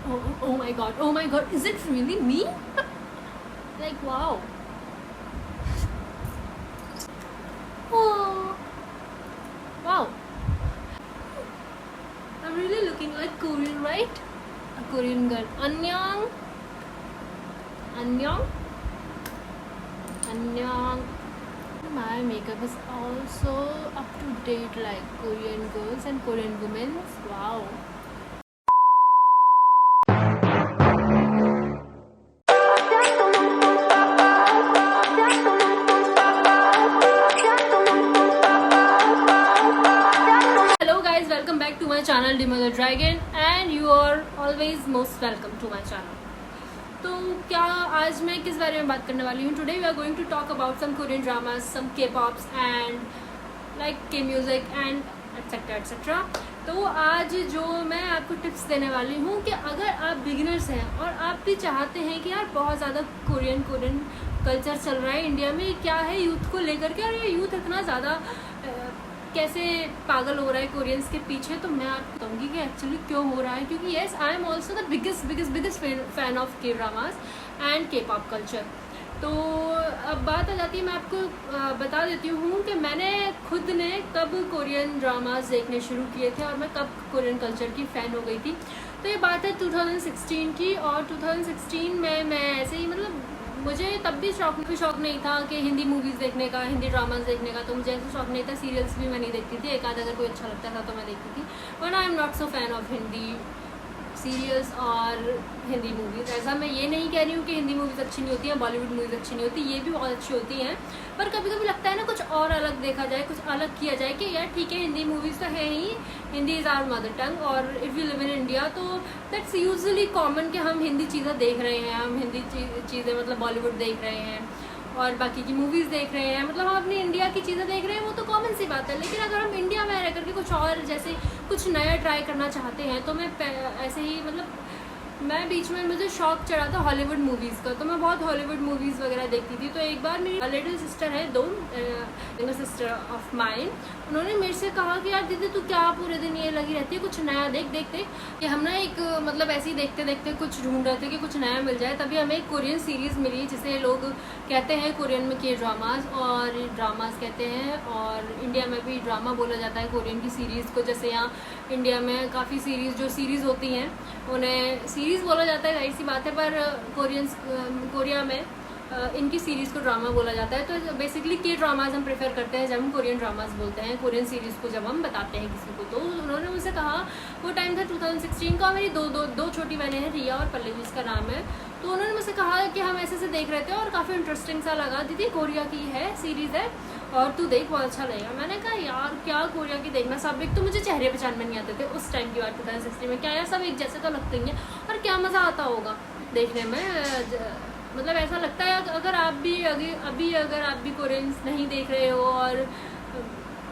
oh my god, is it really me? Like, wow. Oh, wow. I'm really looking like Korean, right? A Korean girl. Annyeong. Annyeong. Annyeong. My makeup is also up to date like Korean girls and Korean women. Wow. Hello guys, welcome back to my channel Dimmer the Dragon and you are always most welcome to my channel. तो क्या आज मैं किस बारे में बात करने वाली हूँ? Today we are going to talk about some Korean dramas, some K pops and like K music and etcetera etcetera. तो आज जो मैं आपको टिप्स देने वाली हूँ कि अगर आप बिगिनर्स हैं और आप भी चाहते हैं कि यार बहुत ज़्यादा कोरियन कल्चर चल रहा है इंडिया में, क्या है यूथ को लेकर के, और ये यूथ इतना ज़्यादा कैसे पागल हो रहा है कोरियंस के पीछे, तो मैं आपको बताऊंगी कि एक्चुअली क्यों हो रहा है. क्योंकि yes, I am also the biggest fan of के ड्रामास एंड के पॉप कल्चर. तो अब बात आ जाती है, मैं आपको बता देती हूँ कि मैंने खुद ने कब कोरियन ड्रामास देखने शुरू किए थे और मैं कब कोरियन कल्चर की फ़ैन हो गई थी. तो ये बात है 2016 की, और 2016 में मैं ऐसे ही मुझे तब भी शौक नहीं था कि हिंदी मूवीज़ देखने का, हिंदी ड्रामास देखने का. तो मुझे ऐसा शौक नहीं था. सीरियल्स भी मैं नहीं देखती थी, एक आध अगर कोई अच्छा लगता था तो मैं देखती थी. But I am not so fan of Hindi serials और हिंदी मूवीज़. ऐसा मैं ये नहीं कह रही हूँ कि हिंदी मूवीज़ अच्छी नहीं होती हैं, बॉलीवुड मूवीज़ अच्छी नहीं होती, ये भी बहुत अच्छी होती हैं. पर कभी कभी लगता है ना कुछ और अलग देखा जाए, कुछ अलग किया जाए कि यार ठीक है हिंदी मूवीज़ तो है ही, Hindi is our mother tongue, और if you live in India तो दैट्स यूजुअली कॉमन कि हम हिंदी चीज़ें देख रहे हैं, हम हिंदी चीज़ें बॉलीवुड देख रहे हैं और बाकी की मूवीज़ देख रहे हैं, हम अपनी इंडिया की चीज़ें देख रहे हैं, वो तो कॉमन सी बात है. लेकिन अगर हम इंडिया में रह करके कुछ और जैसे कुछ नया ट्राई करना चाहते हैं तो मैं ऐसे ही मैं बीच में मुझे शौक चढ़ा था हॉलीवुड मूवीज़ का, तो मैं बहुत हॉलीवुड मूवीज़ वगैरह देखती थी. तो एक बार मेरी लिटिल सिस्टर है, यंगर सिस्टर ऑफ माइन, उन्होंने मेरे से कहा कि यार दीदी तू क्या पूरे दिन ये लगी रहती है, कुछ नया देखते. कि हम ना एक ऐसे ही देखते देखते कुछ ढूंढ रहे थे कि कुछ नया मिल जाए. तभी हमें एक कोरियन सीरीज़ मिली जिसे लोग कहते हैं कोरियन में के ड्रामास, और ड्रामास कहते हैं, और इंडिया में भी ड्रामा बोला जाता है कोरियन की सीरीज़ को. जैसे यहाँ इंडिया में काफ़ी सीरीज़ होती हैं उन्हें सीरीज़ बोला जाता है, जाहिर सी बात है. पर कोरिया में इनकी सीरीज़ को ड्रामा बोला जाता है. तो बेसिकली के ड्रामाज हम प्रेफर करते हैं जब हम कोरियन ड्रामाज बोलते हैं, कोरियन सीरीज़ को जब हम बताते हैं किसी को. तो उन्होंने मुझसे कहा, वो टाइम था 2016 का, मेरी दो छोटी बहनें हैं, रिया और पल्लवी इसका नाम है. तो उन्होंने मुझसे कहा कि हम ऐसे देख रहे थे और काफ़ी इंटरेस्टिंग सा लगा, दीदी कोरिया की है सीरीज़ है और तू देख बहुत अच्छा लगेगा. मैंने कहा यार क्या कोरिया की देखना, सब एक तो मुझे चेहरे पहचान में नहीं आते थे उस टाइम की बात 2016 में. क्या यार सब एक जैसे तो लगते ही हैं, और क्या मज़ा आता होगा देखने में. ऐसा लगता है अगर आप भी अगर आप भी कोरियंस नहीं देख रहे हो और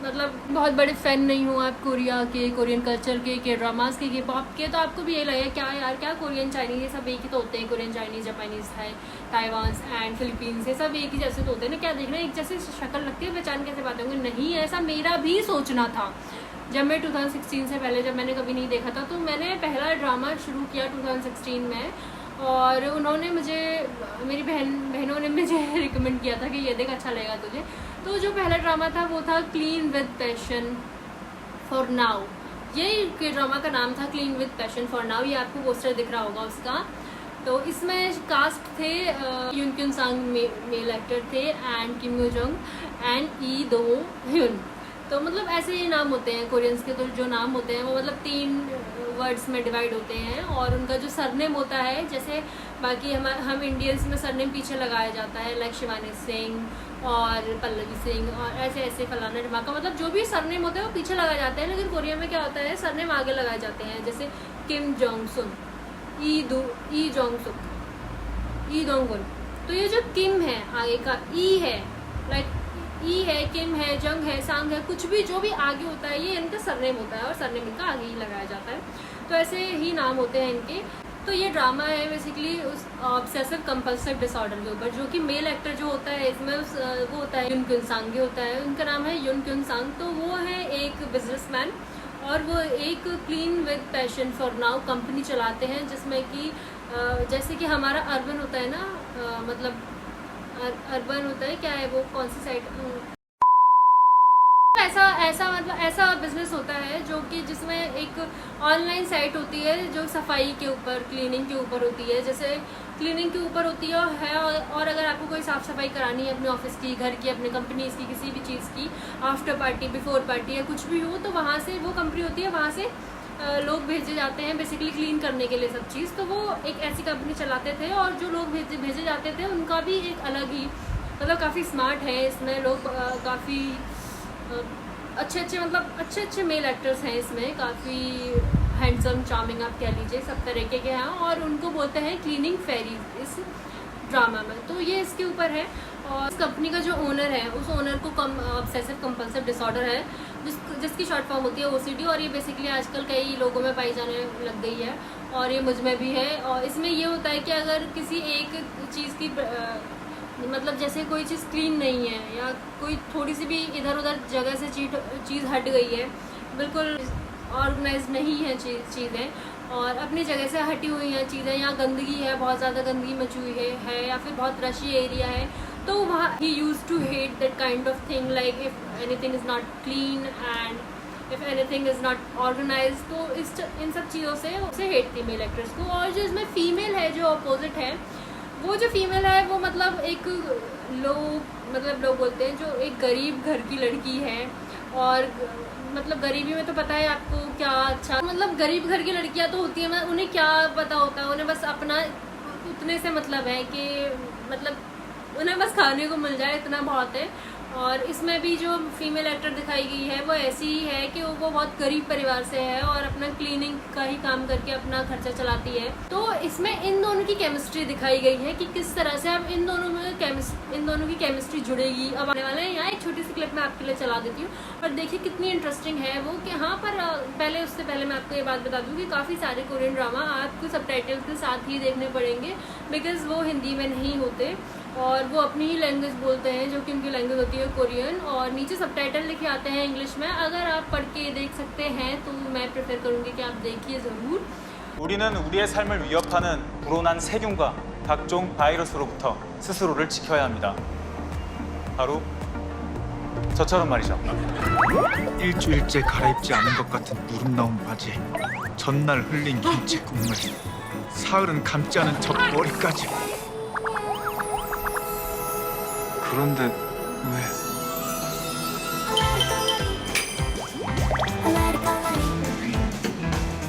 बहुत बड़े फ़ैन नहीं हो आप कोरिया के, कोरियन कल्चर के ड्रामास के पॉप के, तो आपको भी ये लगेगा क्या यार क्या कोरियन चाइनीज़ ये सब एक ही तो होते हैं. Korean Chinese Japanese Taiwan and Philippines ये सब एक ही जैसे तो होते हैं ना, क्या देखना एक जैसे शक्ल लगती है, पहचान कैसे बात होंगे. नहीं, ऐसा मेरा भी सोचना था जब मैं 2016 से पहले जब मैंने कभी नहीं देखा था. तो मैंने पहला ड्रामा शुरू किया 2016 में, और उन्होंने मेरी बहनों ने मुझे रिकमेंड किया था कि ये देख अच्छा लगेगा तुझे. तो जो पहला ड्रामा था वो था clean with passion for now. ये ड्रामा का नाम था clean with passion for now. ये आपको पोस्टर दिख रहा होगा उसका. तो इसमें कास्ट थे युन क्युन सांग मेल एक्टर थे, एंड किम यो जंग एंड ई दो ह्यून. तो ऐसे ही नाम होते हैं कोरियंस के. तो जो नाम होते हैं वो 3 वर्ड्स में डिवाइड होते हैं, और उनका जो सरनेम होता है, जैसे बाकी हम इंडियंस में सरनेम पीछे लगाया जाता है, लाइक शिवानी सिंह और पल्लवी सिंह और ऐसे फलाना ढमाका, जो भी सरनेम होता है वो पीछे लगाए जाते हैं. लेकिन कोरिया में क्या होता है, सरनेम आगे लगाए जाते हैं. जैसे किम जोंग सुन, ई जोंग सुक, ई दोंगुन. तो ये जो किम है आगे का, ई है, लाइक ई है, किम है, जंग है, सांग है, कुछ भी जो भी आगे होता है ये इनका सरनेम होता है, और सरनेम इनका आगे ही लगाया जाता है. तो ऐसे ही नाम होते हैं इनके. तो ये ड्रामा है बेसिकली उस ऑब्सेसिव कंपल्सिव डिसऑर्डर के ऊपर, जो कि मेल एक्टर जो होता है इसमें वो होता है युन क्युन सांग होता है, उनका नाम है युन क्युन सांग. तो वो है एक बिजनेसमैन और वो एक clean with passion for now company चलाते हैं, जिसमें कि जैसे कि हमारा अर्बन होता है ना, मतलब अर्बन होता है, क्या है वो, कौन सी साइड, ऐसा बिजनेस होता है जो कि जिसमें एक ऑनलाइन साइट होती है जो सफाई के ऊपर, क्लीनिंग के ऊपर होती है। जैसे क्लीनिंग के ऊपर होती है और अगर आपको कोई साफ़ सफाई करानी है अपने ऑफिस की, घर की, अपने कंपनी की, किसी भी चीज़ की, आफ्टर पार्टी, बिफोर पार्टी या कुछ भी हो, तो वहाँ से वो कंपनी होती है, वहाँ से लोग भेजे जाते हैं बेसिकली क्लीन करने के लिए सब चीज़। तो वो एक ऐसी कंपनी चलाते थे और जो लोग भेजे जाते थे उनका भी एक अलग ही, मतलब काफ़ी स्मार्ट है इसमें लोग, काफ़ी अच्छे मेल एक्टर्स हैं इसमें, काफ़ी हैंडसम, चार्मिंग आप कह लीजिए, सब तरीके के हैं, और उनको बोलते हैं क्लीनिंग फेरीज इस ड्रामा में। तो ये इसके ऊपर है। और इस कंपनी का जो ओनर है, उस ओनर को ऑब्सेसिव कंपल्सिव डिसऑर्डर है, जिसकी शॉर्ट फॉर्म होती है OCD, और ये बेसिकली आजकल कई लोगों में पाई जाने लग गई है, और ये मुझ में भी है। और इसमें ये होता है कि अगर किसी एक चीज़ की मतलब जैसे कोई चीज़ क्लीन नहीं है या कोई थोड़ी सी भी इधर उधर जगह से चीज़ हट गई है, बिल्कुल ऑर्गेनाइज नहीं है चीज़ें, और अपनी जगह से हटी हुई हैं चीज़ें, या गंदगी है, बहुत ज़्यादा गंदगी मची हुई है या फिर बहुत रशी एरिया है, तो वहाँ ही use to hate that kind of thing, like if anything is not clean and if anything is not organize. तो इन सब चीज़ों से उसे हेट थी मेल एक्ट्रेस को। और जो इसमें फीमेल है, जो अपोजिट है, वो जो फीमेल है वो मतलब एक लोग बोलते हैं जो एक गरीब घर की लड़की है, और मतलब गरीबी में तो पता है आपको क्या, अच्छा मतलब गरीब घर की लड़कियां तो होती हैं, उन्हें क्या पता होता है, उन्हें बस अपना उतने से मतलब है कि मतलब उन्हें बस खाने को मिल जाए, इतना बहुत है। और इसमें भी जो फीमेल एक्टर दिखाई गई है वो ऐसी ही है कि वो बहुत गरीब परिवार से है और अपना क्लीनिंग का ही काम करके अपना खर्चा चलाती है। तो इसमें इन दोनों की केमिस्ट्री दिखाई गई है कि किस तरह से अब इन दोनों की केमिस्ट्री जुड़ेगी। अब आने वाले हैं, यहाँ एक छोटी सी क्लिप मैं आपके लिए चला देती हूँ और देखिए कितनी इंटरेस्टिंग है वो। कि हाँ, पर उससे पहले मैं आपको ये बात बता दूँ कि काफ़ी सारे कोरियन ड्रामा आपको सबटाइटल्स के साथ ही देखने पड़ेंगे, बिकॉज वो हिंदी में नहीं होते और वो अपनी ही लैंग्वेज बोलते हैं, जो कि उनकी लैंग्वेज होती है कोरियन, और नीचे सबटाइटल लिखे आते हैं इंग्लिश में। अगर आप पढ़ के देख सकते हैं तो मैं प्रेफर करूँगी कि आप देखिए ज़रूर। 우리는 우리의 삶을 위협하는 불온한 세균과 각종 바이러스로부터 스스로를 지켜야 합니다. 바로 저처럼 말이죠. 일주일째 갈아입지 않은 것 같은 무릎 나온 바지, 전날 흘린 김치 국물, 사흘은 감지 않은 저 머리까지. 그런데 왜?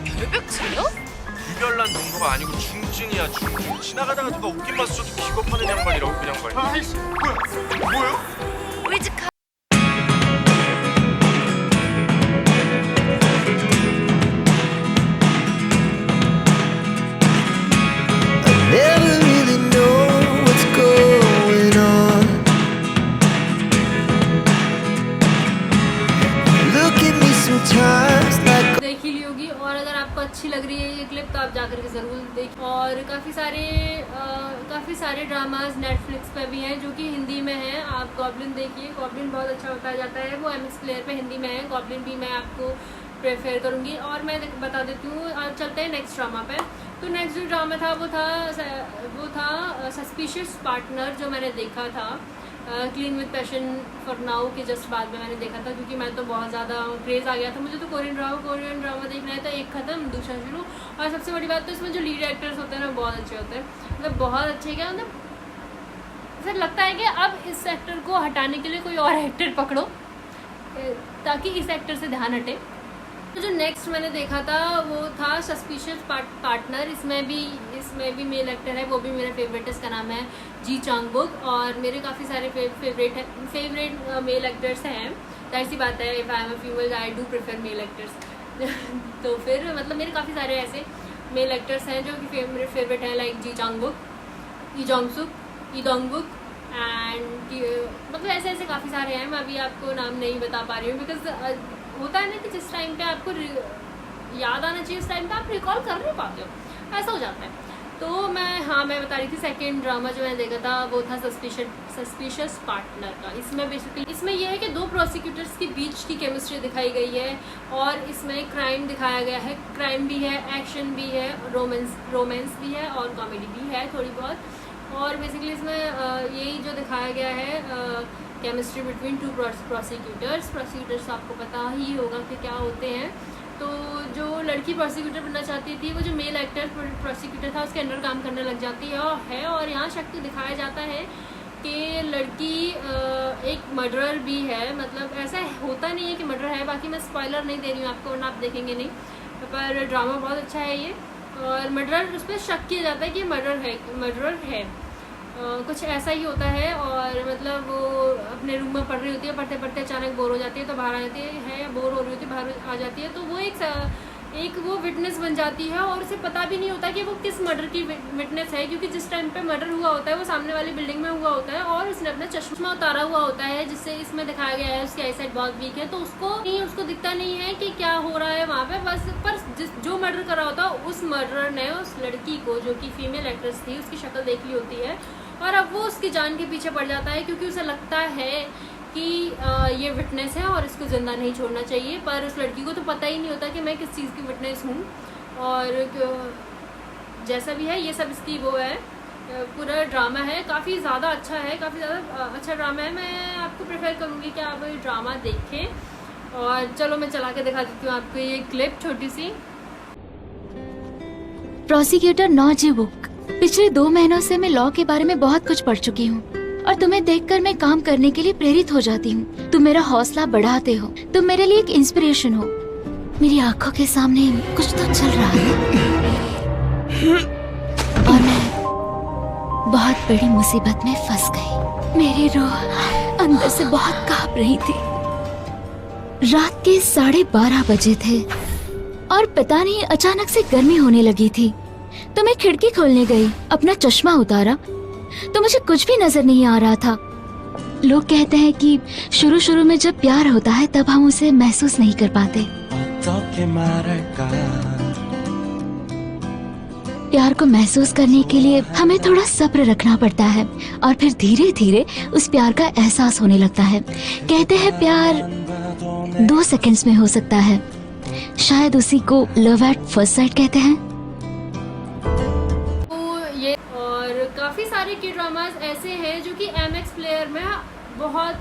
결백차요? 유별난 정도가 아니고 중증이야, 중증. 지나가다가 누가 웃긴 맛 써도 기겁하는 양반이라고, 그 양반이. 아이씨, 뭐야? 위즈카 Never really know what's going on. Look at me sometimes like देख ही ली होगी, और अगर आपको अच्छी लग रही है ये क्लिप तो आप जाकर के ज़रूर देखिए। और काफ़ी सारे ड्रामाज नेटफ्लिक्स पे भी हैं जो कि हिंदी में हैं। आप गॉब्लिन देखिए, गॉब्लिन बहुत अच्छा बताया जाता है, वो MX प्लेयर पे हिंदी में है। गॉब्लिन भी मैं आपको प्रेफर करूँगी। और मैं बता देती हूँ, आज चलते हैं नेक्स्ट ड्रामा पे। तो नेक्स्ट जो ड्रामा था वो था सस्पिशियस पार्टनर, जो मैंने देखा था clean with passion for now के जस्ट बाद में मैंने देखा था, क्योंकि मैं तो बहुत ज़्यादा क्रेज़ आ गया था मुझे तो कोरियन ड्रामा देखना है। तो एक ख़त्म दूसरा शुरू। और सबसे बड़ी बात तो इसमें जो लीड एक्टर्स होते हैं ना, बहुत अच्छे होते हैं, मतलब बहुत अच्छे। क्या मतलब फिर लगता है कि अब इस एक्टर को हटाने के लिए कोई और एक्टर पकड़ो ताकि इस एक्टर से ध्यान हटे। तो जो नेक्स्ट मैंने देखा था वो था सस्पिशियस पार्टनर। इसमें भी मेल एक्टर है, वो भी मेरा फेवरेट है, इसका नाम है जी चांगबुक। और मेरे काफ़ी सारे फेवरेट मेल एक्टर्स हैं। जाहिर सी बात है, if I am a female I do prefer male actors. तो फिर मतलब मेरे काफ़ी सारे ऐसे मेल एक्टर्स हैं जो कि मेरे फेवरेट हैं, लाइक जी चांगबुक, ई डोंगबुक एंड मतलब ऐसे काफ़ी सारे हैं। मैं अभी आपको नाम नहीं बता पा रही हूँ, बिकॉज होता है ना कि जिस टाइम पे आपको याद आना चाहिए उस टाइम पे आप रिकॉल कर नहीं पाते हो, ऐसा हो जाता है। तो मैं बता रही थी सेकंड ड्रामा जो मैंने देखा था वो था सस्पिशियस पार्टनर का। इसमें बेसिकली इसमें यह है कि दो प्रोसिक्यूटर्स के बीच की केमिस्ट्री दिखाई गई है और इसमें क्राइम दिखाया गया है। क्राइम भी है, एक्शन भी है, रोमांस भी है और कॉमेडी भी है थोड़ी बहुत। और बेसिकली इसमें यही जो दिखाया गया है केमिस्ट्री बिटवीन टू प्रोसिक्यूटर्स आपको पता ही होगा कि क्या होते हैं। तो जो लड़की प्रोसिक्यूटर बनना चाहती थी वो जो मेल एक्टर प्रोसिक्यूटर था उसके अंडर काम करने लग जाती है और यहाँ शक दिखाया जाता है कि लड़की एक मर्डरर भी है। मतलब ऐसा होता नहीं है कि मर्डर है, बाकी मैं स्पॉइलर नहीं दे रही हूँ आपको वरना आप देखेंगे नहीं, पर ड्रामा बहुत अच्छा है ये। और मर्डरर उस पर शक किया जाता है कि मर्डरर है। कुछ ऐसा ही होता है और मतलब वो अपने रूम में पढ़ रही होती है, पढ़ते पढ़ते अचानक बोर हो जाती है तो बाहर आ जाती है, बोर हो रही होती है बाहर आ जाती है, तो वो एक वो विटनेस बन जाती है और उसे पता भी नहीं होता कि वो किस मर्डर की विटनेस है, क्योंकि जिस टाइम पे मर्डर हुआ होता है वो सामने वाली बिल्डिंग में हुआ होता है और उसने अपना चश्मा उतारा हुआ होता है, जिससे इसमें दिखाया गया है उसकी आईसाइट बहुत वीक है, तो उसको दिखता नहीं है कि क्या हो रहा है वहाँ पे। बस पर जो मर्डर करा होता है उस मर्डरर ने उस लड़की को, जो कि फीमेल एक्ट्रेस थी, उसकी शक्ल देख ली होती है और अब वो उसकी जान के पीछे पड़ जाता है क्योंकि उसे लगता है कि ये विटनेस है और इसको ज़िंदा नहीं छोड़ना चाहिए। पर उस लड़की को तो पता ही नहीं होता कि मैं किस चीज़ की विटनेस हूँ। और जैसा भी है ये सब इसकी वो है, पूरा ड्रामा है, काफ़ी ज़्यादा अच्छा है, काफ़ी ज़्यादा अच्छा ड्रामा है। मैं आपको प्रेफर करूँगी कि आप ये ड्रामा देखें। और चलो मैं चला के दिखा देती हूँ आपको ये क्लिप छोटी सी। Prosecutor नॉजी book. पिछले 2 महीनों से मैं लॉ के बारे में बहुत कुछ पढ़ चुकी हूँ और तुम्हें देखकर मैं काम करने के लिए प्रेरित हो जाती हूँ। तुम मेरा हौसला बढ़ाते हो, तुम मेरे लिए एक इंस्पिरेशन हो। मेरी आंखों के सामने कुछ तो चल रहा है और मैं बहुत बड़ी मुसीबत में फंस गई। मेरी रूह अंदर से बहुत कांप रही थी। रात के 12:30 बजे थे और पता नहीं अचानक से गर्मी होने लगी थी, तो मैं खिड़की खोलने गई, अपना चश्मा उतारा तो मुझे कुछ भी नजर नहीं आ रहा था। लोग कहते हैं कि शुरू में जब प्यार होता है तब हम उसे महसूस नहीं कर पाते। प्यार को महसूस करने के लिए हमें थोड़ा सब्र रखना पड़ता है और फिर धीरे धीरे उस प्यार का एहसास होने लगता है। कहते हैं प्यार 2 सेकंड्स में हो सकता है, शायद उसी को लव एट फर्स्ट साइट कहते हैं। काफ़ी सारे के ड्रामाज ऐसे हैं जो कि MX प्लेयर में बहुत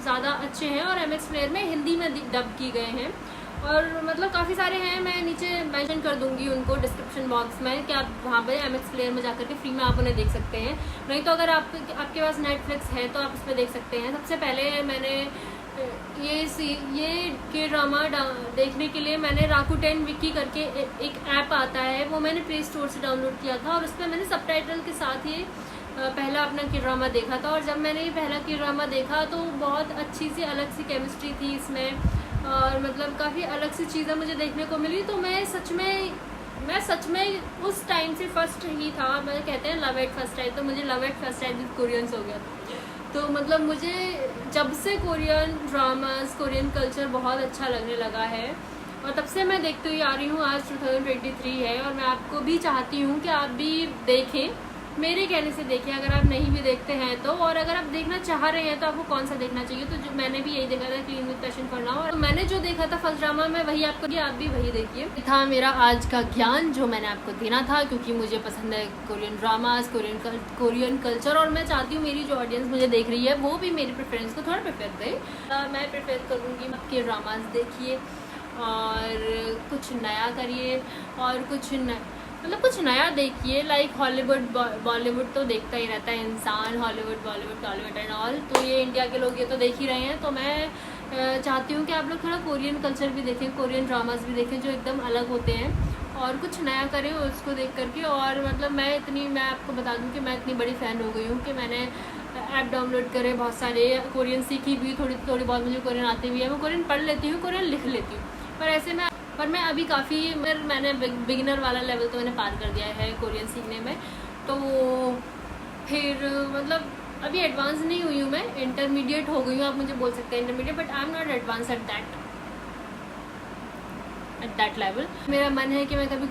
ज़्यादा अच्छे हैं और MX प्लेयर में हिंदी में डब की गए हैं। और मतलब काफ़ी सारे हैं, मैं नीचे मेंशन कर दूंगी उनको डिस्क्रिप्शन बॉक्स में कि आप वहाँ पे MX प्लेयर में जाकर के फ्री में आप उन्हें देख सकते हैं। नहीं तो अगर आपके पास नेटफ्लिक्स है तो आप उस पर देख सकते हैं। सबसे पहले मैंने ये के ड्रामा देखने के लिए मैंने राकुटेन विकी करके एक ऐप आता है, वो मैंने प्ले स्टोर से डाउनलोड किया था और उस पर मैंने सबटाइटल के साथ ये पहला अपना के ड्रामा देखा था। और जब मैंने ये पहला के ड्रामा देखा तो बहुत अच्छी सी अलग सी केमिस्ट्री थी इसमें और मतलब काफ़ी अलग सी चीज़ें मुझे देखने को मिली। तो मैं सच में उस टाइम से फर्स्ट ही था, मैं कहते हैं लव एट फर्स्ट टाइम, तो मुझे love at first time with Koreans हो गया था। तो मतलब मुझे जब से कोरियन ड्रामास, कोरियन कल्चर बहुत अच्छा लगने लगा है और तब से मैं देखती हुई आ रही हूँ। आज 2023 है और मैं आपको भी चाहती हूँ कि आप भी देखें, मेरे कहने से देखें अगर आप नहीं भी देखते हैं तो। और अगर आप देखना चाह रहे हैं तो आपको कौन सा देखना चाहिए, तो जो मैंने भी यही देखा था, clean with passion for now. और मैंने जो देखा था फर्स्ट ड्रामा में वही आपको, आप भी वही देखिए। था मेरा आज का ज्ञान जो मैंने आपको देना था, क्योंकि मुझे पसंद है कोरियन ड्रामास, कोरियन कल्चर और मैं चाहती हूँ मेरी जो ऑडियंस मुझे देख रही है वो भी मेरी प्रेफरेंस को थोड़ा प्रेफर करे। मैं प्रेफर करूँगी आपके ड्रामास देखिए और कुछ नया करिए और कुछ नया देखिए। लाइक हॉलीवुड बॉलीवुड तो देखता ही रहता है इंसान, Hollywood Bollywood Tollywood and all, तो ये इंडिया के लोग ये तो देख ही रहे हैं। तो मैं चाहती हूँ कि आप लोग थोड़ा कोरियन कल्चर भी देखें, कोरियन ड्रामास भी देखें जो एकदम अलग होते हैं और कुछ नया करें उसको देख करके। और मतलब मैं आपको बता दूँ कि मैं इतनी बड़ी फ़ैन हो गई हूँ कि मैंने ऐप डाउनलोड करे बहुत सारे, कोरियन सीखी भी, थोड़ी बहुत मुझे कोरियन आती भी है, मैं कोरियन पढ़ लेती हूँ, कोरियन लिख लेती हूँ। पर मैं अभी काफ़ी मैंने बिगिनर वाला लेवल तो मैंने पार कर दिया है कोरियन सीखने में। तो फिर मतलब अभी एडवांस नहीं हुई हूँ मैं, इंटरमीडिएट हो गई हूँ, आप मुझे बोल सकते हैं intermediate, but I am not advance at that level. मेरा मन है कि मैं कभी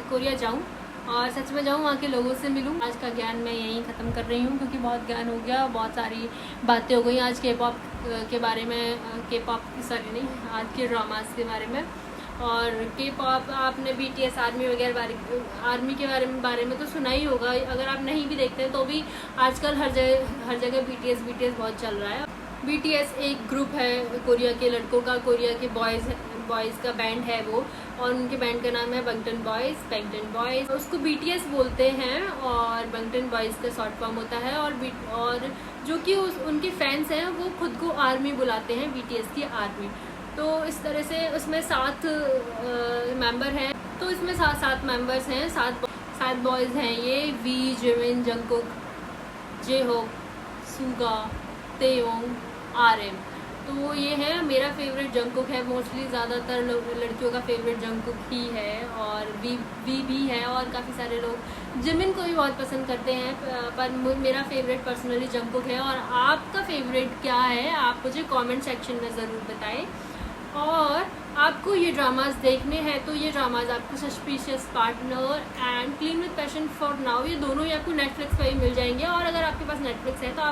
कोरिया जाऊँ और सच में जाऊँ वहाँ के लोगों से मिलूँ। आज का ज्ञान मैं यहीं ख़त्म कर रही हूँ क्योंकि बहुत ज्ञान हो गया, बहुत सारी बातें हो गई आज के पॉप के बारे में, के पॉप सॉरी नहीं, आज के ड्रामास के बारे में। और के पॉप आपने BTS आर्मी वगैरह आर्मी के बारे में तो सुना ही होगा, अगर आप नहीं भी देखते तो भी आजकल हर जगह BTS बहुत चल रहा है। BTS एक ग्रुप है कोरिया के लड़कों का, कोरिया के बॉयज़ का बैंड है वो, और उनके बैंड का नाम है बंगटन बॉयज़। उसको BTS बोलते हैं और बंगटन बॉयज़ का शॉर्ट फॉर्म होता है। और जो कि उनके फैंस हैं वो खुद को आर्मी बुलाते हैं, BTS की आर्मी। तो इस तरह से उसमें 7 मेंबर हैं, तो इसमें 7 मेंबर्स हैं, 7 बॉयज़ हैं ये, V, जिमिन, जंगकुक, J-Hope, सुगा, ताeyong, RM। तो ये है मेरा फेवरेट जंगकुक है, मोस्टली ज़्यादातर लड़कियों का फेवरेट जंगकुक ही है, और V भी है, और काफ़ी सारे लोग जिमिन को भी बहुत पसंद करते हैं, पर मेरा फेवरेट पर्सनली जंगकुक है। और आपका फेवरेट क्या है आप मुझे कमेंट सेक्शन में ज़रूर बताएं। और आपको ये ड्रामास देखने हैं तो ये ड्रामास आपको suspicious partner and clean with passion for now, ये दोनों ही आपको नेटफ्लिक्स पर ही मिल जाएंगे। और अगर आपके पास नेटफ्लिक्स है तो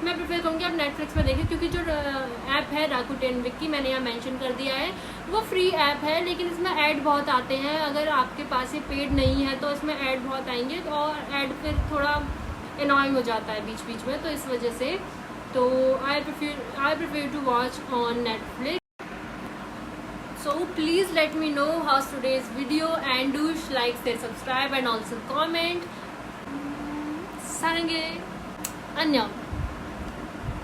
मैं प्रेफर करूँगी आप नेटफ्लिक्स पर देखें, क्योंकि जो ऐप है राकुटेन विकी मैंने यहाँ मेंशन कर दिया है, वो फ्री ऐप है, लेकिन इसमें ऐड बहुत आते हैं। अगर आपके पास ये पेड नहीं है तो इसमें ऐड बहुत आएंगे, और ऐड फिर थोड़ा एनॉइंग हो जाता है बीच में, तो इस वजह से तो I prefer to watch on Netflix. So please let me know how's today's video, and do like, share, subscribe and also comment. 사랑해. 안녕.